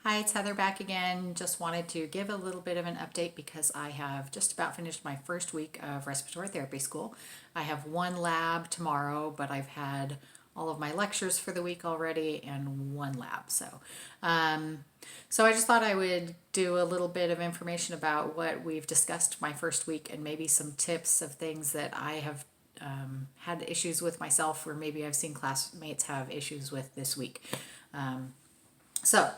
Hi, it's Heather back again. Just wanted to give a little bit of an update because I have just about finished my first week of respiratory therapy school. I have one lab tomorrow, but I've had all of my lectures for the week already and one lab. Um, so I just thought I would do a little bit of information about what we've discussed my first week and maybe some tips of things that I have had issues with myself, or maybe I've seen classmates have issues with this week. So,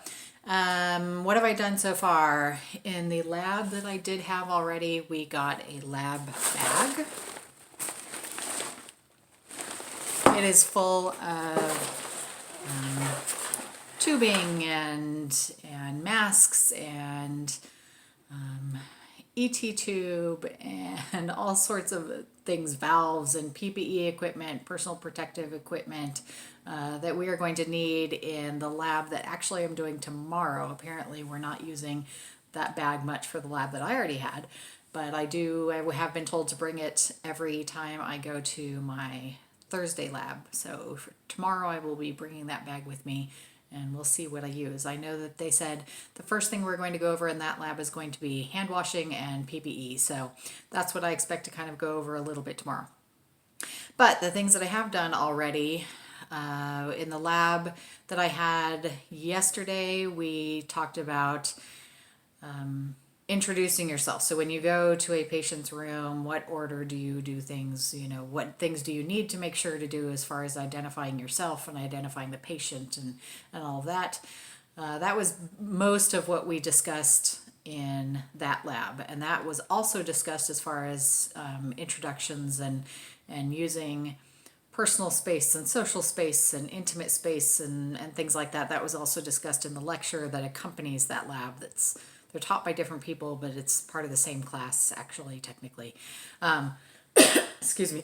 what have I done so far? In the lab that I did have already, we got a lab bag. It is full of tubing and masks and ET tube and all sorts of things, valves and PPE equipment, personal protective equipment that we are going to need in the lab that actually I'm doing tomorrow. Apparently we're not using that bag much for the lab that I already had, but I have been told to bring it every time I go to my Thursday lab. So for tomorrow I will be bringing that bag with me and we'll see what I use. I know that they said the first thing we're going to go over in that lab is going to be hand washing and PPE. So that's what I expect to kind of go over a little bit tomorrow. But the things that I have done already in the lab that I had yesterday, we talked about introducing yourself. So when you go to a patient's room, what order do you do things? You know, what things do you need to make sure to do as far as identifying yourself and identifying the patient and all of that. That was most of what we discussed in that lab. And that was also discussed as far as introductions and using personal space and social space and intimate space and things like that. That was also discussed in the lecture that accompanies that lab. They're taught by different people, but it's part of the same class, actually, technically. Excuse me.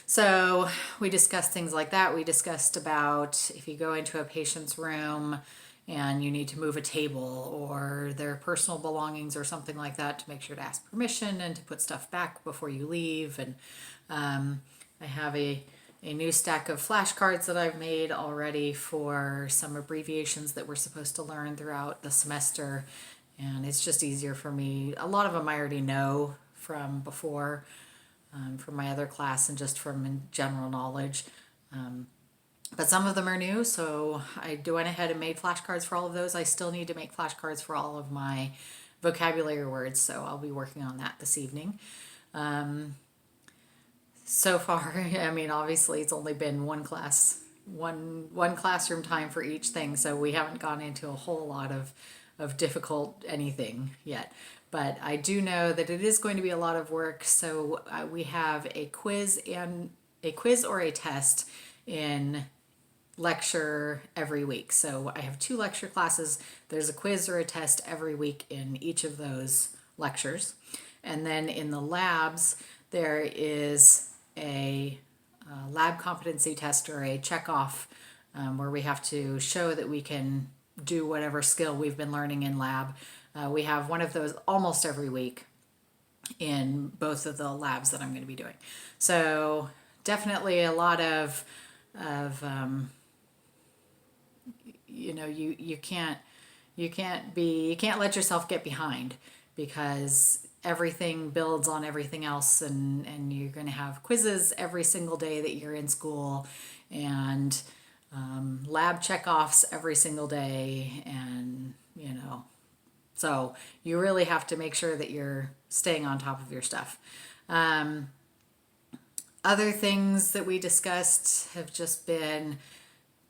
So we discussed things like that. We discussed about if you go into a patient's room and you need to move a table or their personal belongings or something like that, to make sure to ask permission and to put stuff back before you leave. And I have a new stack of flashcards that I've made already for some abbreviations that we're supposed to learn throughout the semester. And it's just easier for me. A lot of them I already know from before, from my other class and just from general knowledge. But some of them are new, so I went ahead and made flashcards for all of those. I still need to make flashcards for all of my vocabulary words, so I'll be working on that this evening. So far, I mean, obviously it's only been one classroom time for each thing, so we haven't gone into a whole lot of difficult anything yet. But I do know that it is going to be a lot of work, so we have a quiz or a test in lecture every week. So I have 2 lecture classes. There's a quiz or a test every week in each of those lectures. And then in the labs, there is a lab competency test or a check-off where we have to show that we can do whatever skill we've been learning in lab. We have one of those almost every week in both of the labs that I'm going to be doing. So definitely a lot of you can't let yourself get behind, because everything builds on everything else, and you're going to have quizzes every single day that you're in school, and lab checkoffs every single day, and so you really have to make sure that you're staying on top of your stuff. Other things that we discussed have just been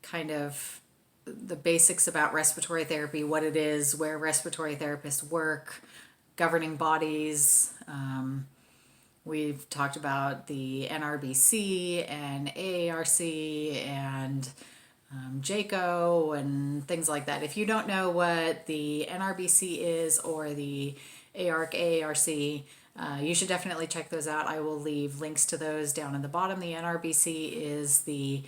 kind of the basics about respiratory therapy, what it is, where respiratory therapists work, governing bodies. We've talked about the NRBC and AARC and JACO and things like that. If you don't know what the NRBC is or the AARC, you should definitely check those out. I will leave links to those down in the bottom. The NRBC is the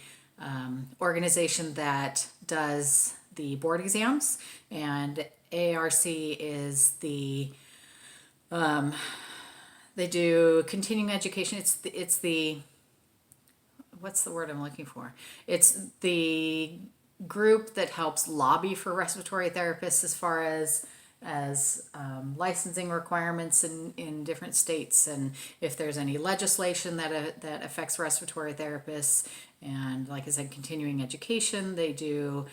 organization that does the board exams, and AARC is they do continuing education. It's the what's the word I'm looking for? It's the group that helps lobby for respiratory therapists as far as licensing requirements in different states, and if there's any legislation that affects respiratory therapists. And like I said, continuing education, they do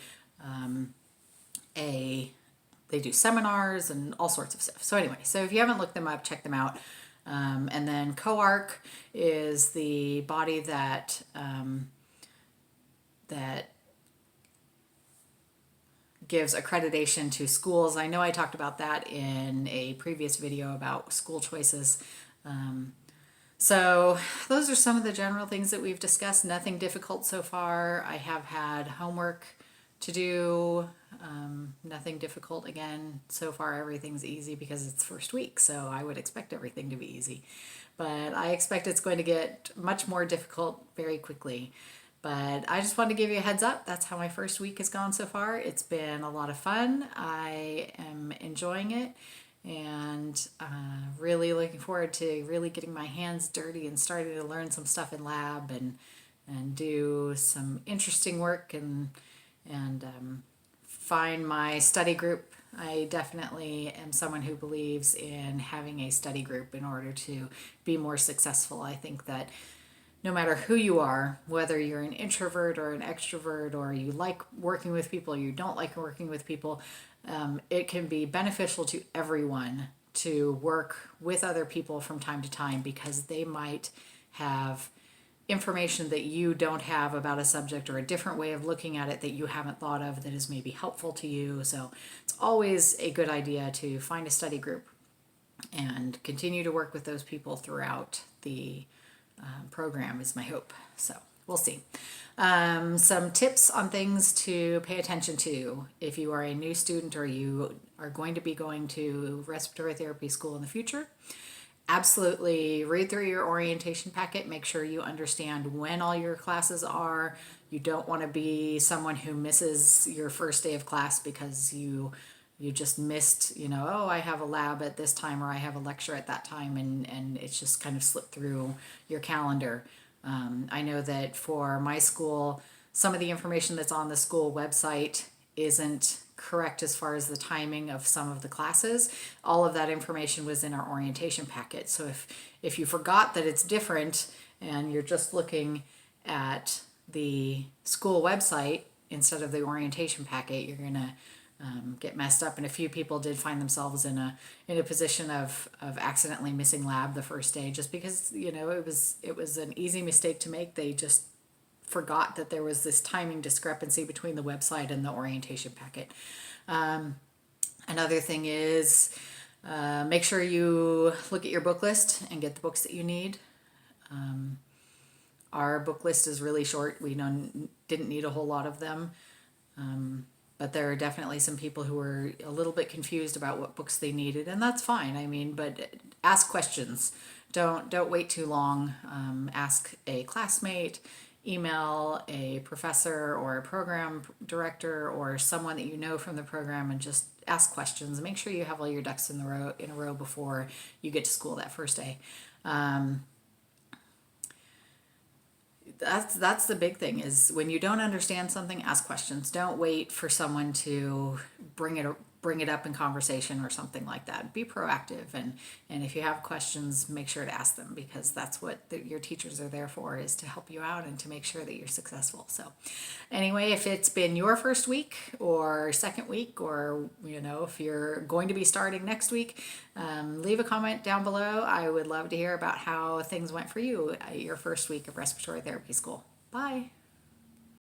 they do seminars and all sorts of stuff. So anyway, so if you haven't looked them up, check them out. And then AARC is the body that that gives accreditation to schools. I know I talked about that in a previous video about school choices. So those are some of the general things that we've discussed. Nothing difficult so far. I have had homework to do. Nothing difficult again. So far everything's easy because it's first week, so I would expect everything to be easy. But I expect it's going to get much more difficult very quickly. But I just wanted to give you a heads up. That's how my first week has gone so far. It's been a lot of fun. I am enjoying it, and really looking forward to really getting my hands dirty and starting to learn some stuff in lab and do some interesting work and find my study group. I definitely am someone who believes in having a study group in order to be more successful. I think that no matter who you are, whether you're an introvert or an extrovert, or you like working with people or you don't like working with people, it can be beneficial to everyone to work with other people from time to time, because they might have information that you don't have about a subject, or a different way of looking at it that you haven't thought of that is maybe helpful to you. So it's always a good idea to find a study group and continue to work with those people throughout the program is my hope. So we'll see. Some tips on things to pay attention to if you are a new student or you are going to be going to respiratory therapy school in the future. Absolutely read through your orientation packet. Make sure you understand when all your classes are. You don't want to be someone who misses your first day of class because you just missed, oh, I have a lab at this time, or I have a lecture at that time, and it's just kind of slipped through your calendar. I know that for my school, some of the information that's on the school website isn't correct as far as the timing of some of the classes. All of that information was in our orientation packet. So if you forgot that it's different and you're just looking at the school website instead of the orientation packet, you're going to get messed up. And a few people did find themselves in a position of accidentally missing lab the first day, just because it was an easy mistake to make. They just forgot that there was this timing discrepancy between the website and the orientation packet. Another thing is make sure you look at your book list and get the books that you need. Our book list is really short. We didn't need a whole lot of them. But there are definitely some people who were a little bit confused about what books they needed, and that's fine. I mean, but ask questions. Don't wait too long. Ask a classmate, email a professor or a program director or someone that you know from the program, and just ask questions. Make sure you have all your ducks in a row before you get to school that first day. That's the big thing, is when you don't understand something, ask questions. Don't wait for someone to bring it up in conversation or something like that. Be proactive, and if you have questions, make sure to ask them, because that's what your teachers are there for, is to help you out and to make sure that you're successful. So anyway, if it's been your first week or second week, or if you're going to be starting next week, leave a comment down below. I would love to hear about how things went for you at your first week of respiratory therapy school. Bye.